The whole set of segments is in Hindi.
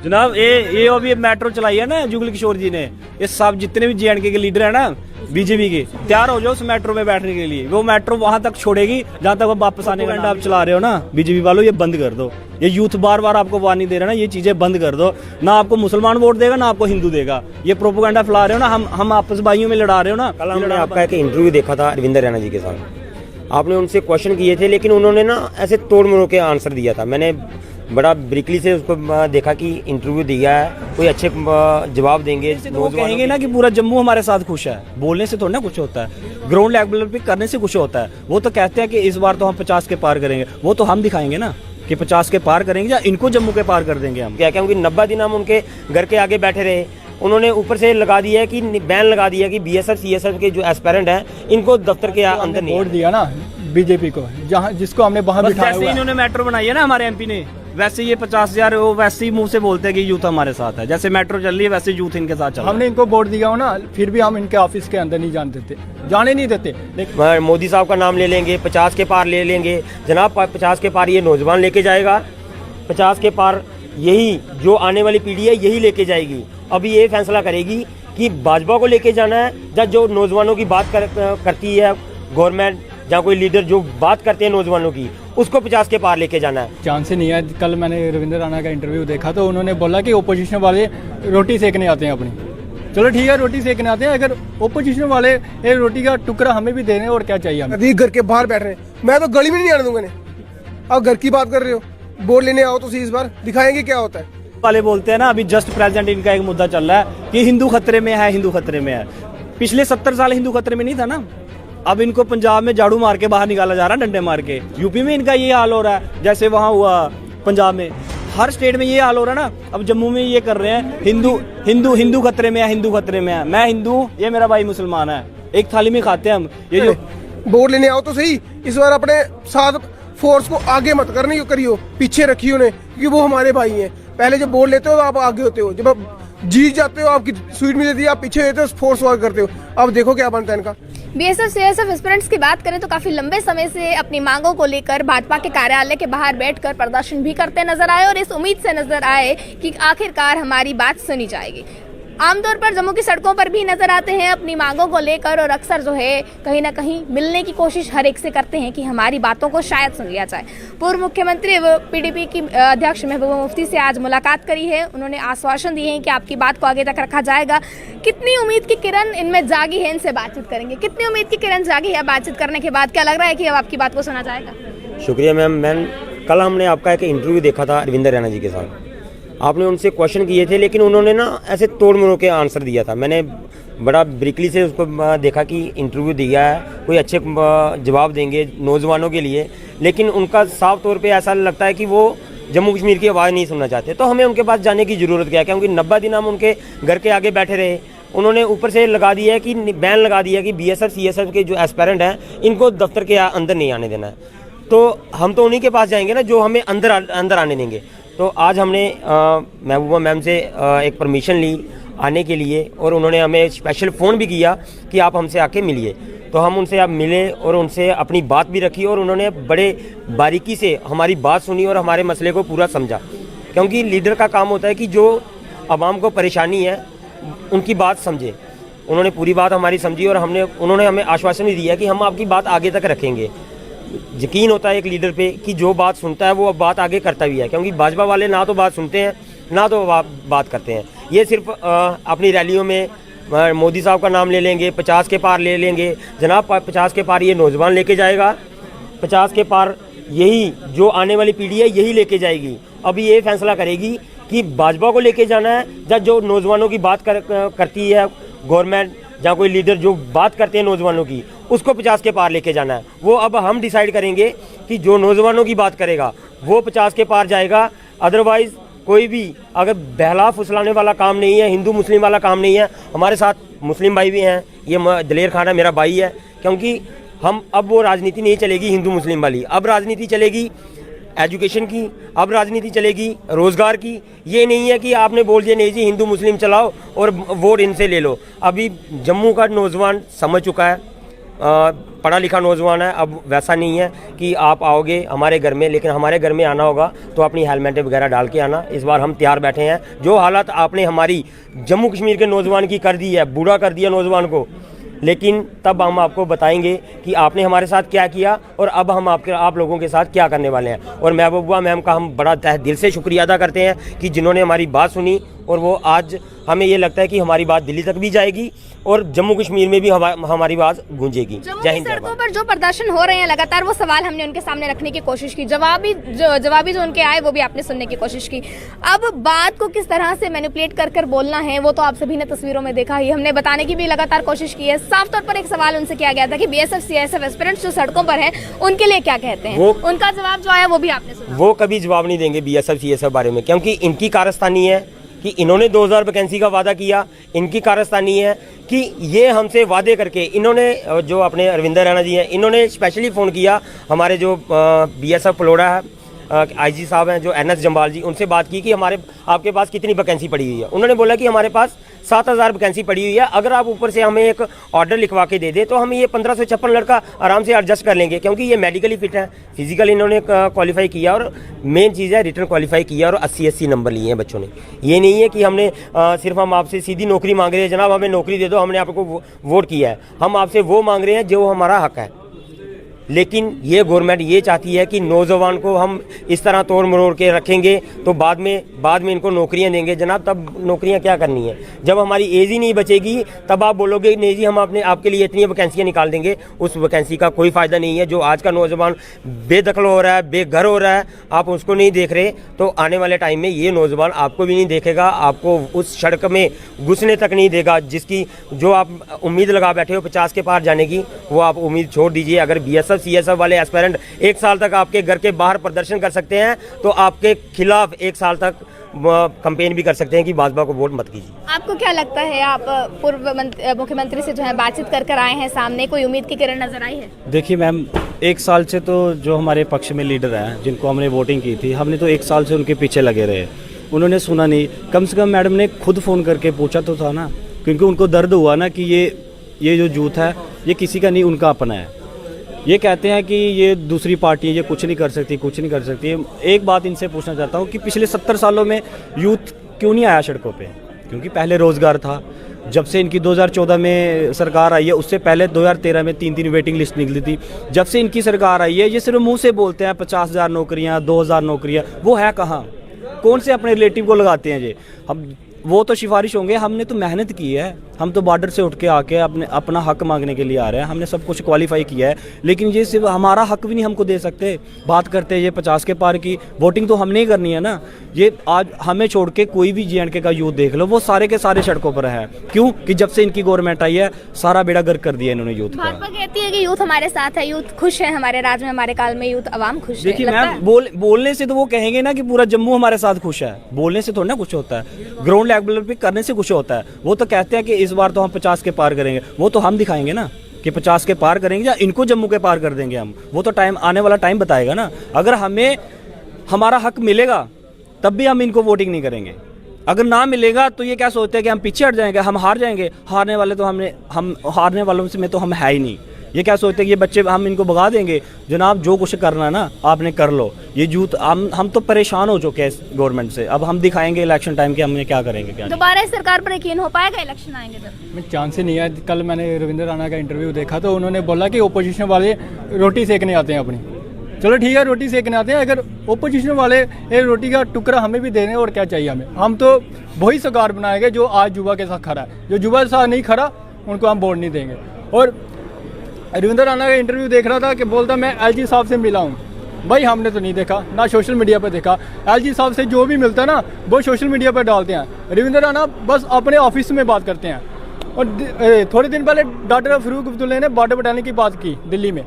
जनाब ये अभी मेट्रो चलाई है ना जुगल किशोर जी ने, ये सब जितने भी JNK के लीडर है ना बीजेपी के, तैयार हो जाओ उस मेट्रो में बैठने के लिए। वो मेट्रो वहां तक छोड़ेगी जहां तक वो वापस आने का आप चला रहे हो ना बीजेपी वालों, ये बंद कर दो। ये यूथ बार बार आपको वार्निंग दे रहा है ना, ये चीजें बंद कर दो। ना आपको मुसलमान वोट देगा ना आपको हिंदू देगा। ये प्रोपोगंडा फैला रहे हो ना, हम आपस भाइयों में लड़ा रहे हो ना। कल हमने आपका एक इंटरव्यू देखा था रविंद्र रैना जी के साथ, आपने उनसे क्वेश्चन किए थे लेकिन उन्होंने ना ऐसे तोड़ मरोड़ के आंसर दिया था। मैंने बड़ा ब्रिकली से उसको देखा कि इंटरव्यू दिया है, कोई अच्छे जवाब देंगे। वो कहेंगे ना कि पूरा जम्मू हमारे साथ खुश है, बोलने से थोड़ा ना कुछ होता है, ग्राउंड लेवल पे करने से कुछ होता है। वो तो कहते हैं कि इस बार तो हम 50 के पार करेंगे, वो तो हम दिखाएंगे ना कि 50 के पार करेंगे या इनको जम्मू के पार कर देंगे हम। क्या क्योंकि 90 दिन हम उनके घर के आगे बैठे रहे, उन्होंने ऊपर से लगा दिया है कि बैन लगा दिया कि BSF CSF के जो एस्पेरेंट हैं इनको दफ्तर के अंदर नहीं वोट दिया ना बीजेपी को, जहाँ जिसको हमने वहाँ बिठाया हुआ है। इन्होंने मेट्रो बनाई है ना हमारे MP ने, वैसे ये 50,000 वो वैसे ही मुंह से बोलते हैं कि यूथ हमारे साथ है। जैसे मेट्रो चल रही है वैसे यूथ इनके साथ चल रहा है। हमने इनको वोट दिया हो ना, फिर भी हम इनके ऑफिस के अंदर नहीं जाने नहीं देते। लेकिन मोदी साहब का नाम ले लेंगे, 50 के पार ले लेंगे। जनाब 50 के पार ये नौजवान लेके जाएगा, 50 के पार यही जो आने वाली पीढ़ी है यही लेके जाएगी। अभी ये फैसला करेगी कि भाजपा को लेके जाना है या जो नौजवानों की बात करती है गवर्नमेंट, जहाँ कोई लीडर जो बात करते हैं नौजवानों की, उसको 50 के पार लेके जाना है। चांस ही नहीं है। कल मैंने रविंद्र राणा का इंटरव्यू देखा तो उन्होंने बोला कि ओपोजिशन वाले रोटी सेकने आते हैं अपनी। चलो ठीक है, रोटी सेकने आते हैं, अगर ओपोजिशन वाले एक रोटी का टुकड़ा हमें भी दे रहे हैं और क्या चाहिए हमें। अभी घर के बाहर बैठ रहे हैं, मैं तो गली में नहीं आने दूंगा इन्हें। आप घर की बात कर रहे हो, वोट लेने आओ तो इस बार दिखाएंगे क्या होता है। वाले बोलते हैं ना अभी जस्ट प्रेजेंट इनका एक मुद्दा चल रहा है कि हिंदू खतरे में है, हिंदू खतरे में है। पिछले 70 साल हिंदू खतरे में नहीं था ना। अब इनको पंजाब में झाड़ू मार के बाहर निकाला जा रहा है, डंडे मार के। यूपी में इनका ये हाल हो रहा है, जैसे वहां हुआ पंजाब में। हर स्टेट में ये हाल हो रहा है ना। अब जम्मू में ये कर रहे हैं हिंदू खतरे में है, हिंदू खतरे में है। मैं हिंदू, ये मेरा भाई मुसलमान है, एक थाली में खाते हैं हम। ये जो वोट लेने आओ तो सही, इस बार अपने साथ फोर्स को आगे मत करियो, पीछे रखियो उन्हें, क्योंकि वो हमारे भाई हैं। पहले जब वोट लेते हो आप आगे होते हो, जब आप जीत जाते हो आपकी स्वीट मिल जाती है, आप पीछे रहते हो, फोर्स वर्क करते हो। अब देखो क्या बनता है इनका। BSF CSF एस्पिरेंट्स की बात करें तो काफी लंबे समय से अपनी मांगों को लेकर भाजपा के कार्यालय के बाहर बैठकर प्रदर्शन भी करते नजर आए और इस उम्मीद से नजर आए कि आखिरकार हमारी बात सुनी जाएगी। आमतौर पर जम्मू की सड़कों पर भी नजर आते हैं अपनी मांगों को लेकर और अक्सर जो है कहीं ना कहीं मिलने की कोशिश हर एक से करते हैं कि हमारी बातों को शायद सुन लिया जाए। पूर्व मुख्यमंत्री व PDP की अध्यक्ष महबूबा मुफ्ती से आज मुलाकात करी है। उन्होंने आश्वासन दिए हैं कि आपकी बात को आगे तक रखा जाएगा। कितनी उम्मीद की किरण इनमें जागी है, इनसे बातचीत करेंगे। कितनी उम्मीद की किरण जागी है बातचीत करने के बाद? क्या लग रहा है कि अब आपकी बात को सुना जाएगा? शुक्रिया मैम। कल हमने आपका एक इंटरव्यू देखा था रविंद्र रैना जी के साथ, आपने उनसे क्वेश्चन किए थे लेकिन उन्होंने ना ऐसे तोड़ मरोड़ के आंसर दिया था। मैंने बड़ा ब्रिकली से उसको देखा कि इंटरव्यू दिया है, कोई अच्छे जवाब देंगे नौजवानों के लिए, लेकिन उनका साफ तौर पे ऐसा लगता है कि वो जम्मू कश्मीर की आवाज़ नहीं सुनना चाहते। तो हमें उनके पास जाने की ज़रूरत क्या है, क्योंकि 90 दिन हम उनके घर के आगे बैठे रहे, उन्होंने ऊपर से लगा दिया है कि बैन लगा दिया कि BSF CSF के जो एस्पेरेंट हैं इनको दफ्तर के अंदर नहीं आने देना है। तो हम तो उन्हीं के पास जाएंगे ना जो हमें अंदर आने देंगे। तो आज हमने महबूबा मैम से एक परमिशन ली आने के लिए और उन्होंने हमें स्पेशल फ़ोन भी किया कि आप हमसे आके मिलिए। तो हम उनसे आप मिले और उनसे अपनी बात भी रखी और उन्होंने बड़े बारीकी से हमारी बात सुनी और हमारे मसले को पूरा समझा। क्योंकि लीडर का काम होता है कि जो आवाम को परेशानी है उनकी बात समझे। उन्होंने पूरी बात हमारी समझी और उन्होंने हमें आश्वासन भी दिया कि हम आपकी बात आगे तक रखेंगे। यकीन होता है एक लीडर पे कि जो बात सुनता है वो बात आगे करता भी है, क्योंकि भाजपा वाले ना तो बात सुनते हैं ना तो बात करते हैं। ये सिर्फ अपनी रैलियों में मोदी साहब का नाम ले लेंगे, 50 के पार ले लेंगे। जनाब 50 के पार ये नौजवान लेके जाएगा, 50 के पार यही जो आने वाली पीढ़ी है यही लेके जाएगी। अभी ये फैसला करेगी कि भाजपा को लेके जाना है या जो नौजवानों की बात करती है गवर्नमेंट, जहाँ कोई लीडर जो बात करते हैं नौजवानों की, उसको 50 के पार लेके जाना है। वो अब हम डिसाइड करेंगे कि जो नौजवानों की बात करेगा वो 50 के पार जाएगा। अदरवाइज़ कोई भी अगर बहला फुसलाने वाला काम नहीं है, हिंदू मुस्लिम वाला काम नहीं है। हमारे साथ मुस्लिम भाई भी हैं, ये दलेर खान है मेरा भाई है। क्योंकि हम अब वो राजनीति नहीं चलेगी हिंदू मुस्लिम वाली, अब राजनीति चलेगी एजुकेशन की, अब राजनीति चलेगी रोज़गार की। ये नहीं है कि आपने बोल दिया नहीं जी हिंदू मुस्लिम चलाओ और वोट इनसे ले लो। अभी जम्मू का नौजवान समझ चुका है पढ़ा लिखा नौजवान है। अब वैसा नहीं है कि आप आओगे हमारे घर में, लेकिन हमारे घर में आना होगा तो अपनी हेलमेट वगैरह डाल के आना। इस बार हम तैयार बैठे हैं। जो हालत आपने हमारी जम्मू कश्मीर के नौजवान की कर दी है, बूढ़ा कर दिया नौजवान को, लेकिन तब हम आपको बताएंगे कि आपने हमारे साथ क्या किया और अब हम आप लोगों के साथ क्या करने वाले हैं। और महबूबा मैम का हम बड़ा तहे दिल से शुक्रिया अदा करते हैं कि जिन्होंने हमारी बात सुनी, और वो आज हमें ये लगता है कि हमारी बात दिल्ली तक भी जाएगी और जम्मू कश्मीर में भी हमारी बात गूंजेगी। जय हिंद। सड़कों पर जो प्रदर्शन हो रहे हैं लगातार, वो सवाल हमने उनके सामने रखने की कोशिश की, जवाबी जो उनके आए वो भी आपने सुनने की कोशिश की। अब बात को किस तरह से मैनिपुलेट कर बोलना है वो तो आप सभी ने तस्वीरों में देखा ही, हमने बताने की भी लगातार कोशिश की है। साफ तौर पर एक सवाल उनसे किया गया था कि बीएसएफ सीएसएफ एस्पिरेंट्स जो सड़कों पर हैं उनके लिए क्या कहते हैं, उनका जवाब जो आया वो भी आपने सुना। वो कभी जवाब नहीं देंगे बीएसएफ सीएसएफ बारे में, क्योंकि इनकी कारस्तानी है कि इन्होंने 2000 वैकेंसी का वादा किया। इनकी कारस्तानी है कि ये हमसे वादे करके इन्होंने, जो अपने रविंदर रैना जी हैं, इन्होंने स्पेशली फ़ोन किया हमारे जो बीएसएफ पलोड़ा है आईजी साहब हैं, जो एनएस जम्बाल जी, उनसे बात की कि आपके पास कितनी वैकेंसी पड़ी हुई है। उन्होंने बोला कि हमारे पास 7000 वैकेंसी पड़ी हुई है, अगर आप ऊपर से हमें एक ऑर्डर लिखवा के दे दें तो हम ये 1556 लड़का आराम से एडजस्ट कर लेंगे, क्योंकि ये मेडिकली फिट है, फिजिकल इन्होंने क्वालिफाई किया और मेन चीज़ है रिटर्न क्वालिफाई किया और 80 नंबर लिए हैं बच्चों ने। ये नहीं है कि हमने सिर्फ हम आपसे सीधी नौकरी मांग रहे हैं, जनाब हमें नौकरी दे दो, हमने आपको वोट किया है। हम आपसे वो मांग रहे हैं जो हमारा हक है। लेकिन ये गवर्नमेंट ये चाहती है कि नौजवान को हम इस तरह तोड़ मरोड़ के रखेंगे तो बाद में इनको नौकरियां देंगे। जनाब तब नौकरियां क्या करनी है? जब हमारी एज ही नहीं बचेगी तब आप बोलोगे नहीं जी हम आपके लिए इतनी वैकेंसियां निकाल देंगे। उस वैकेंसी का कोई फ़ायदा नहीं है। जो आज का नौजवान बेदखल हो रहा है, बेघर हो रहा है, आप उसको नहीं देख रहे तो आने वाले टाइम में ये नौजवान आपको भी नहीं देखेगा, आपको उस सड़क में घुसने तक नहीं देगा। जिसकी जो आप उम्मीद लगा बैठे हो 50 के पार जाने की, वो आप उम्मीद छोड़ दीजिए। अगर बीएसएफ सीएसएफ वाले एस्पिरेंट 1 साल तक आपके घर के बाहर प्रदर्शन कर सकते हैं तो आपके खिलाफ 1 साल तक कैंपेन भी कर सकते हैं कि भाजपा को वोट मत कीजिए। आपको क्या लगता है, आप पूर्व मुख्यमंत्री से जो है बातचीत कर आए हैं, सामने कोई उम्मीद की किरण नजर आई है? देखिए मैम, 1 साल से तो जो हमारे पक्ष में लीडर हैं जिनको हमने वोटिंग की थी, हमने तो 1 साल से उनके पीछे लगे रहे। उन्होंने सुना नहीं। कम से कम मैडम ने खुद फ़ोन करके पूछा तो था ना, क्योंकि उनको दर्द हुआ ना कि ये जो जूथ है ये किसी का नहीं, उनका अपना है। ये कहते हैं कि ये दूसरी पार्टी है, ये कुछ नहीं कर सकती। एक बात इनसे पूछना चाहता हूँ कि पिछले 70 सालों में यूथ क्यों नहीं आया सड़कों पे? क्योंकि पहले रोज़गार था। जब से इनकी 2014 में सरकार आई है, उससे पहले 2013 में 3 वेटिंग लिस्ट निकली थी। जब से इनकी सरकार आई है, ये सिर्फ मुंह से बोलते हैं 50,000 नौकरियाँ, 2,000 नौकरियाँ, वो है कहाँ? कौन से अपने रिलेटिव को लगाते हैं? ये हम वो तो सिफारिश होंगे, हमने तो मेहनत की है। हम तो बॉर्डर से उठ के आके अपना हक मांगने के लिए आ रहे हैं। हमने सब कुछ क्वालिफाई किया है, लेकिन ये सिर्फ हमारा हक भी नहीं हमको दे सकते। बात करते हैं ये 50 के पार की, वोटिंग तो हमने ही करनी है ना। ये आज हमें छोड़ के कोई भी JNK का यूथ देख लो, वो सारे के सारे सड़कों पर है। क्यों? कि जब से इनकी गवर्नमेंट आई है सारा बेड़ा गर्क कर दिया इन्होंने यूथ का। भाजपा कहती है कि यूथ हमारे साथ है, यूथ खुश है, हमारे राज्य में, हमारे काल में यूथ अवाम खुश है। देखिए मैम, बोलने से तो वो कहेंगे ना कि पूरा जम्मू हमारे साथ खुश है, बोलने से थोड़ा ना कुछ होता है। ग्राउंड लेवल पे करने से कुछ होता है। वो तो कहते हैं कि इस बार तो हम 50 के पार करेंगे, वो तो हम दिखाएंगे ना कि 50 के पार करेंगे या इनको जम्मू के पार कर देंगे हम। वो तो टाइम आने वाला टाइम बताएगा ना। अगर हमें हमारा हक मिलेगा तब भी हम इनको वोटिंग नहीं करेंगे। अगर ना मिलेगा तो ये क्या सोचते हैं कि हम पीछे हट जाएंगे, हम हार जाएंगे। हारने वाले तो हम हारने वालों में तो हम है ही नहीं। ये क्या सोचते हैं कि ये बच्चे हम इनको भगा देंगे? जनाब जो कुछ करना है ना आपने कर लो। ये यूथ हम तो परेशान हो चुके हैं गवर्नमेंट से। अब हम दिखाएंगे इलेक्शन टाइम के हमने क्या करेंगे। क्या दोबारा इस सरकार पर यकीन हो पाएगा इलेक्शन आएंगे तब? मैं चांस ही नहीं है। कल मैंने रविंदर राणा का इंटरव्यू देखा तो उन्होंने बोला कि ओपोजिशन वाले रोटी सेकने आते हैं अपनी। चलो ठीक है, रोटी सेकने आते हैं। अगर ओपोजिशन वाले एक रोटी का टुकड़ा हमें भी दे रहे हैं और क्या चाहिए हमें? हम तो वही सरकार बनाएंगे जो आज युवा के साथ खड़ा है। जो युवा के साथ नहीं खड़ा उनको हम वोट नहीं देंगे। और रविंदर राणा का इंटरव्यू देख रहा था कि बोलता मैं LG साहब से मिला हूँ। भाई हमने तो नहीं देखा, ना सोशल मीडिया पर देखा। LG साहब से जो भी मिलता है ना वो सोशल मीडिया पर डालते हैं। रविंदर राणा बस अपने ऑफिस में बात करते हैं। और थोड़े दिन पहले डॉक्टर फरूक अब्दुल्ला ने बॉर्डर बढ़ाने की बात की दिल्ली में,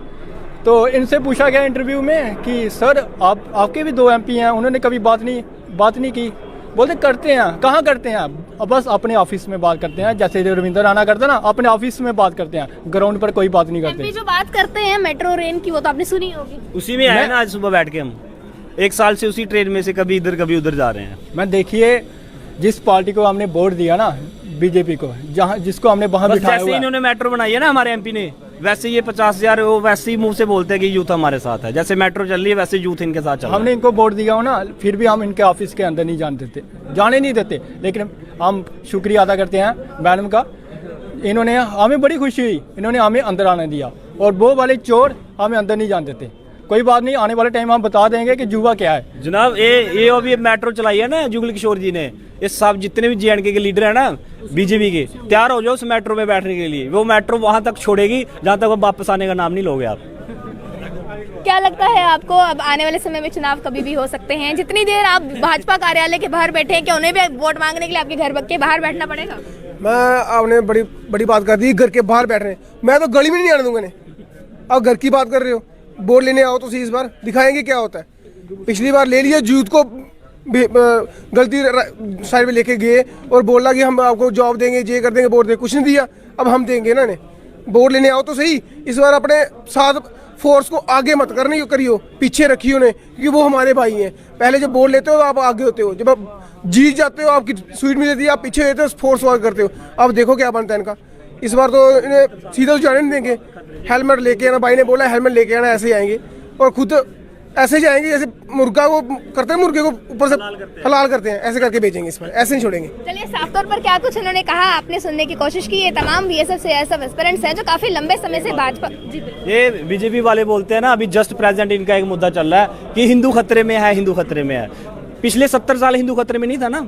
तो इनसे पूछा गया इंटरव्यू में कि सर आपके भी 2 MP हैं, उन्होंने कभी बात नहीं की। बोलते करते हैं, कहाँ करते हैं? बस अपने ऑफिस में बात करते हैं, जैसे रविंदर राणा करते हैं ना, अपने ऑफिस में बात करते हैं, ग्राउंड पर कोई बात नहीं करते। जो बात करते हैं मेट्रो ट्रेन की, वो तो आपने सुनी होगी। उसी में आए ना आज सुबह बैठ के हम 1 साल से उसी ट्रेन में से कभी इधर कभी उधर जा रहे हैं। मैं देखिए जिस पार्टी को हमने वोट दिया ना, बीजेपी को, जहाँ जिसको हमने वहाँ बिठाया हुआ है। इन्होंने मेट्रो बनाई है ना हमारे MP ने, वैसे ये 50,000 वो वैसे ही मुंह से बोलते हैं कि यूथ हमारे साथ है, जैसे मेट्रो चल रही है वैसे यूथ इनके साथ चल रहा है। हमने इनको वोट दिया हो ना, फिर भी हम इनके ऑफिस के अंदर नहीं जाने नहीं देते। लेकिन हम शुक्रिया अदा करते हैं मैडम का, इन्होंने हमें बड़ी खुशी हुई, इन्होंने हमें अंदर आने दिया। और वो वाले चोर हमें अंदर नहीं जाने देते। कोई बात नहीं, आने वाले टाइम हम बता देंगे कि जुआ क्या है। जनाब ये अभी मेट्रो चलाई है ना जुगल किशोर जी ने, ये सब जितने भी JNK के लीडर है ना बीजेपी के, तैयार हो जाओ उस मेट्रो में बैठने के लिए। वो मेट्रो वहां तक छोड़ेगी जहां तक वो वापस आने का नाम नहीं लोगे आप। क्या लगता है आपको, अब आने वाले समय में चुनाव कभी भी हो सकते हैं? जितनी देर आप भाजपा कार्यालय के बाहर बैठे हैं, क्या उन्हें भी वोट मांगने के लिए आपके घर के बाहर बैठना पड़ेगा? मैं आपने बड़ी बड़ी बात कर दी, घर के बाहर बैठ रहे हैं, मैं तो गली में नहीं आने दूंगा इन्हें। अब घर की बात कर रहे हो, वोट लेने आओ तो सही, इस बार दिखाएंगे क्या होता है। पिछली बार ले लिया, यूथ को गलती साइड में लेके गए और बोला कि हम आपको जॉब देंगे, ये कर देंगे, वोट देंगे, कुछ नहीं दिया। अब हम देंगे ना इन्हें, वोट लेने आओ तो सही, इस बार अपने साथ फोर्स को आगे मत करियो, पीछे रखियो उन्हें, क्योंकि वो हमारे भाई हैं। पहले जब वोट लेते हो तो आप आगे होते हो, जब आप जीत जाते हो आपकी स्वीट मिल जाती है, आप पीछे रहते हो, फोर्स वर्क करते हो। अब देखो क्या बनता है इनका। इस बार तो इन्हें सीधा जाने नहीं देंगे। हेलमेट लेके आना, भाई ने बोला हेलमेट लेके आना, ऐसे ही आएंगे और खुद ऐसे जाएंगे जैसे मुर्गा को करते हैं, मुर्गे को ऊपर से हलाल करते हैं, ऐसे करके बेचेंगे। इस पर ऐसे नहीं छोड़ेंगे। चलिए, साफ तौर पर क्या कुछ उन्होंने कहा आपने सुनने की कोशिश की? ये तमाम BSF से ऐसा एस्पिरेंट्स हैं जो काफी लंबे समय से भाजपा, ये बीजेपी वाले बोलते हैं ना, अभी जस्ट प्रेजेंट इनका एक मुद्दा चल रहा है कि हिंदू खतरे में है, हिंदू खतरे में है। पिछले 70 साल हिंदू खतरे में नहीं था ना,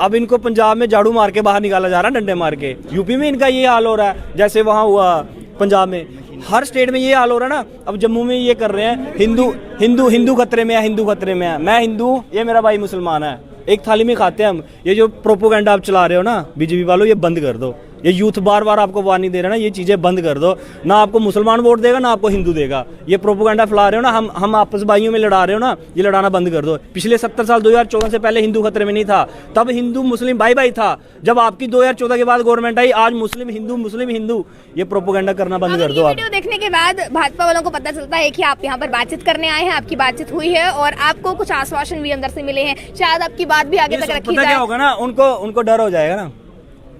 अब इनको पंजाब में झाड़ू मार के बाहर निकाला जा रहा है, डंडे मार के। यूपी में इनका ये हाल हो रहा है, जैसे वहाँ हुआ पंजाब में, हर स्टेट में ये हाल हो रहा है ना। अब जम्मू में ये कर रहे हैं, हिंदू खतरे में है, हिंदू खतरे में है। मैं हिंदू, ये मेरा भाई मुसलमान है, एक थाली में खाते हैं हम। ये जो प्रोपोगंडा आप चला रहे हो ना बीजेपी वालों, ये बंद कर दो। ये यूथ बार बार आपको वार्निंग दे रहा है ना, ये चीजें बंद कर दो। ना आपको मुसलमान वोट देगा ना आपको हिंदू देगा। ये प्रोपोगंडा फैला रहे हो ना, हम आपस भाइयों में लड़ा रहे हो ना, ये लड़ाना बंद कर दो। पिछले 70 साल 2014 से पहले हिंदू खतरे में नहीं था, तब हिंदू मुस्लिम भाई भाई था। जब आपकी 2014 के बाद गवर्नमेंट आई, आज मुस्लिम हिंदू, ये प्रोपोगंडा करना बंद कर दो। आप वीडियो देखने के बाद भाजपा वालों को पता चलता है कि आप यहाँ पर बातचीत करने आए हैं, आपकी बातचीत हुई है और आपको कुछ आश्वासन भी अंदर से मिले हैं, शायद आपकी बात भी आगे तक रखी जाए। क्या होगा ना, उनको डर हो जाएगा ना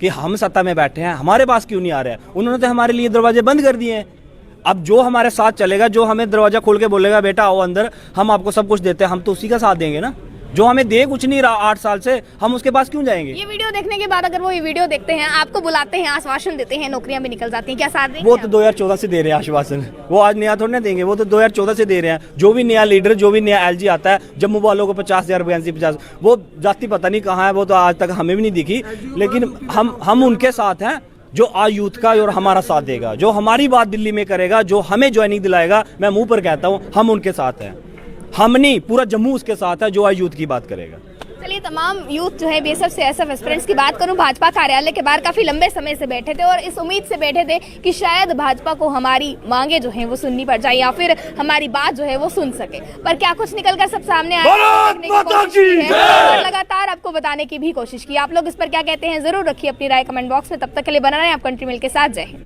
कि हम सत्ता में बैठे हैं, हमारे पास क्यों नहीं आ रहा है। उन्होंने तो हमारे लिए दरवाजे बंद कर दिए हैं। अब जो हमारे साथ चलेगा, जो हमें दरवाजा खोल के बोलेगा बेटा आओ अंदर, हम आपको सब कुछ देते हैं, हम तो उसी का साथ देंगे ना। जो हमें दे कुछ नहीं रहा 8 साल से, हम उसके पास क्यों जाएंगे? ये वीडियो देखने के बाद अगर वो ये वीडियो देखते हैं, आपको बुलाते हैं, आश्वासन देते हैं, नौकरियां भी निकल जाती हैं, क्या साथ देंगे? वो तो 2014 से दे रहे हैं आश्वासन, वो आज नया थोड़ी ना देंगे, वो तो 2014 से दे रहे हैं। जो भी नया लीडर, जो भी नया LG आता है, जम्मू वालों को 50,000 वैकेंसी 50, वो जाति पता नहीं कहाँ है, वो तो आज तक हमें भी नहीं दिखी। लेकिन हम उनके साथ हैं जो आज यूथ का और हमारा साथ देगा, जो हमारी बात दिल्ली में करेगा, जो हमें ज्वाइनिंग दिलाएगा। मैं मुंह पर कहता हूँ, हम उनके साथ हैं। हम नहीं, पूरा जम्मू उसके साथ है जो आज यूथ की बात करेगा। चलिए, तमाम यूथ जो है BSF से SF एस्पिरेंट्स की बात करूं, भाजपा कार्यालय के बाहर काफी लंबे समय से बैठे थे और इस उम्मीद से बैठे थे कि शायद भाजपा को हमारी मांगे जो हैं वो सुननी पड़ जाए या फिर हमारी बात जो है वो सुन सके। पर क्या कुछ निकलकर सब सामने आया और लगातार आपको बताने की भी कोशिश की। आप लोग इस पर क्या कहते हैं जरूर रखिए अपनी राय कमेंट बॉक्स में। तब तक के लिए बना रहे आप कंट्री मिल के साथ। जय हिंद।